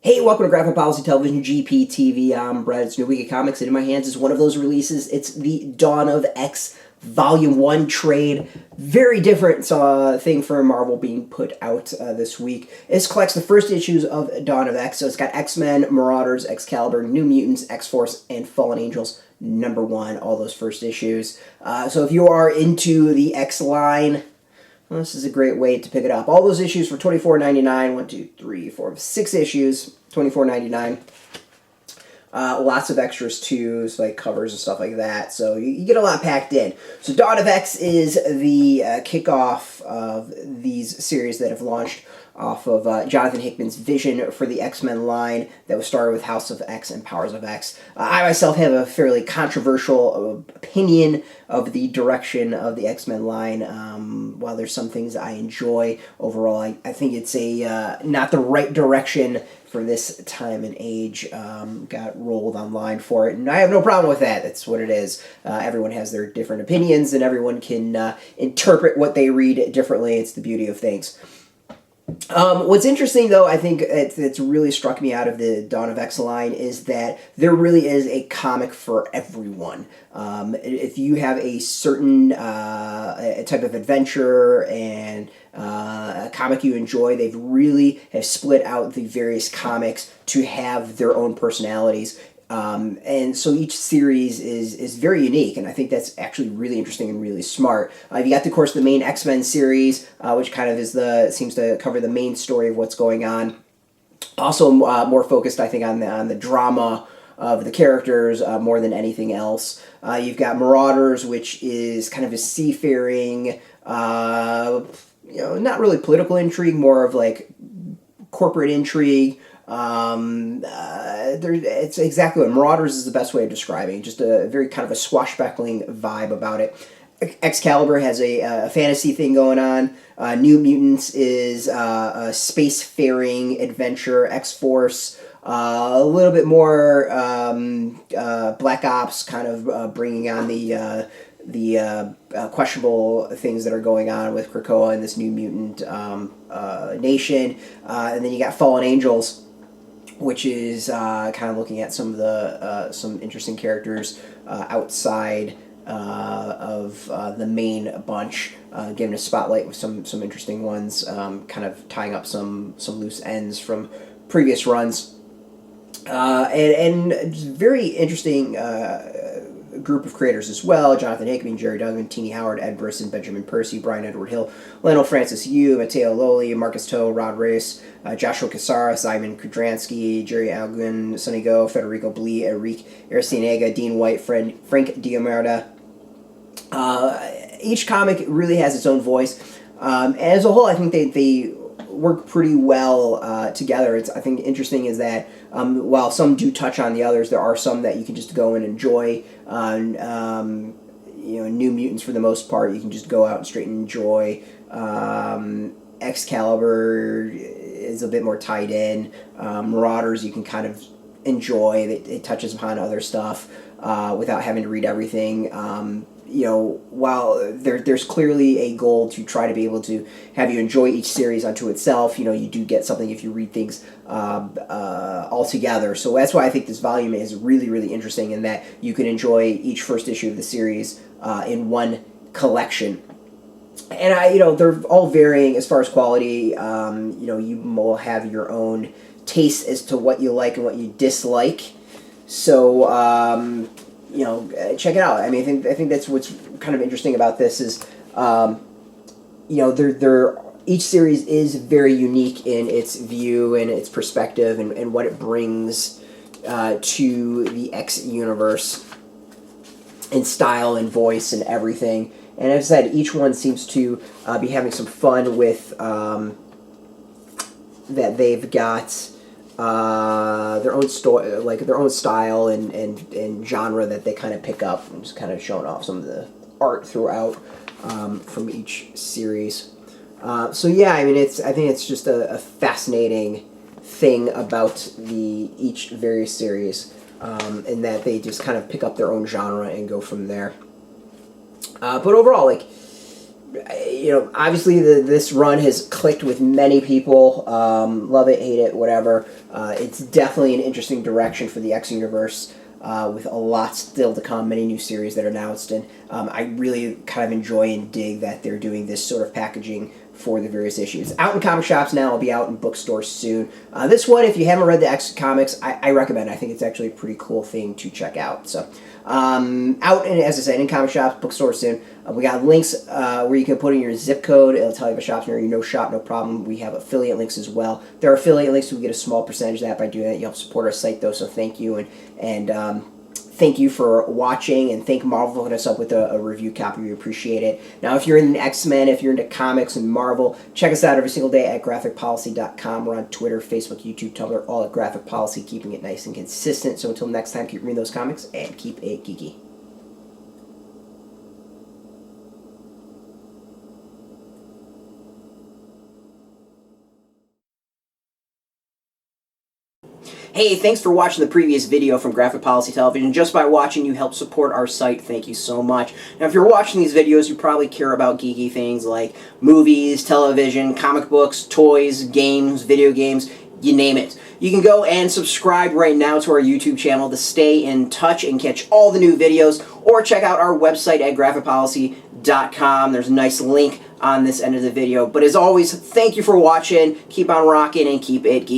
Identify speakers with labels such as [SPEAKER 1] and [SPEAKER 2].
[SPEAKER 1] Hey, welcome to Graphic Policy Television, GPTV. I'm Brett. It's New Week of Comics, and in my hands is one of those releases. It's the Dawn of X Volume 1 trade. Very different thing for Marvel being put out this week. This collects the first issues of Dawn of X, so it's got X-Men, Marauders, Excalibur, New Mutants, X-Force, and Fallen Angels, #1, all those first issues. So if you are into the X line, well, this is a great way to pick it up. All those issues for $24.99. 1, 2, 3, 4, 6 issues. $24.99. Lots of extras too, so like covers and stuff like that. So you get a lot packed in. So Dawn of X is the kickoff of these series that have launched off of Jonathan Hickman's vision for the X-Men line that was started with House of X and Powers of X. I myself have a fairly controversial opinion of the direction of the X-Men line. While there's some things I enjoy, overall I think it's a not the right direction for this time and age. Got rolled online for it, and I have no problem with that. That's what it is. Everyone has their different opinions, and everyone can interpret what they read differently. It's the beauty of things. What's interesting, though, I think it's really struck me out of the Dawn of X line is that there really is a comic for everyone. If you have a certain a type of adventure and a comic you enjoy, they've really have split out the various comics to have their own personalities. And so each series is very unique, and I think that's actually really interesting and really smart. You got, of course, the main X-Men series, which kind of seems to cover the main story of what's going on. Also, more focused, I think, on the drama of the characters more than anything else. You've got Marauders, which is kind of a seafaring, not really political intrigue, more of like corporate intrigue. It's exactly what Marauders is the best way of describing. Just a very kind of a swashbuckling vibe about it. Excalibur has a fantasy thing going on. New Mutants is a spacefaring adventure. X-Force, a little bit more Black Ops, kind of bringing on the questionable things that are going on with Krakoa and this New Mutant nation. And then you got Fallen Angels, which is kind of looking at some of the some interesting characters outside of the main bunch, giving a spotlight with some interesting ones, kind of tying up some loose ends from previous runs, and very interesting group of creators as well. Jonathan Hickman, Gerry, Duggan, Tini, Ed Brisson, Benjamin Percy, Bryan, Edward Hill, Leinil, Francis Yu, Matteo, Lolli, Marcus Toe, Reis, Joshua Cassara, Szymon, Kudranski, Gerry, Alanguilan, Go, Federico, Blee, Erick, Arciniego, Dean White, Frank Diamarda. Each comic really has its own voice. As a whole, I think they work pretty well together. I think interesting is that while some do touch on the others, there are some that you can just go and enjoy. New Mutants, for the most part, you can just go out and straight and enjoy. Excalibur is a bit more tied in. Marauders, you can kind of enjoy. It touches upon other stuff without having to read everything. While there's clearly a goal to try to be able to have you enjoy each series unto itself, you do get something if you read things all together. So that's why I think this volume is really, really interesting in that you can enjoy each first issue of the series in one collection. And they're all varying as far as quality. You will have your own taste as to what you like and what you dislike. So check it out. I mean, I think that's what's kind of interesting about this is, each series is very unique in its view and its perspective and what it brings to the X universe in style and voice and everything. And as I said, each one seems to be having some fun with that they've got their own story, like their own style and genre that they kind of pick up. I'm just kind of showing off some of the art throughout from each series. So yeah, I mean, I think it's just a fascinating thing about each various series, in that they just kind of pick up their own genre and go from there. But overall, Obviously this run has clicked with many people. Love it, hate it, whatever. It's definitely an interesting direction for the X universe, with a lot still to come, many new series that are announced, and I really kind of enjoy and dig that they're doing this sort of packaging for the various issues. Out in comic shops now, I'll be out in bookstores soon. This one, if you haven't read the X comics, I recommend. I think it's actually a pretty cool thing to check out. So, out, and as I said, in comic shops, bookstores soon. We got links where you can put in your zip code. It'll tell you if a shop's near you. No shop, no problem. We have affiliate links as well. There are affiliate links, so we get a small percentage of that by doing that. You help support our site, though, so thank you. And thank you for watching, and thank Marvel for hooking us up with a review copy. We appreciate it. Now, if you're into X-Men, if you're into comics and Marvel, check us out every single day at graphicpolicy.com. We're on Twitter, Facebook, YouTube, Tumblr, all at Graphic Policy, keeping it nice and consistent. So until next time, keep reading those comics and keep it geeky. Hey, thanks for watching the previous video from Graphic Policy Television. Just by watching, you help support our site. Thank you so much. Now, if you're watching these videos, you probably care about geeky things like movies, television, comic books, toys, games, video games, you name it. You can go and subscribe right now to our YouTube channel to stay in touch and catch all the new videos, or check out our website at graphicpolicy.com. There's a nice link on this end of the video. But as always, thank you for watching. Keep on rocking and keep it geeky.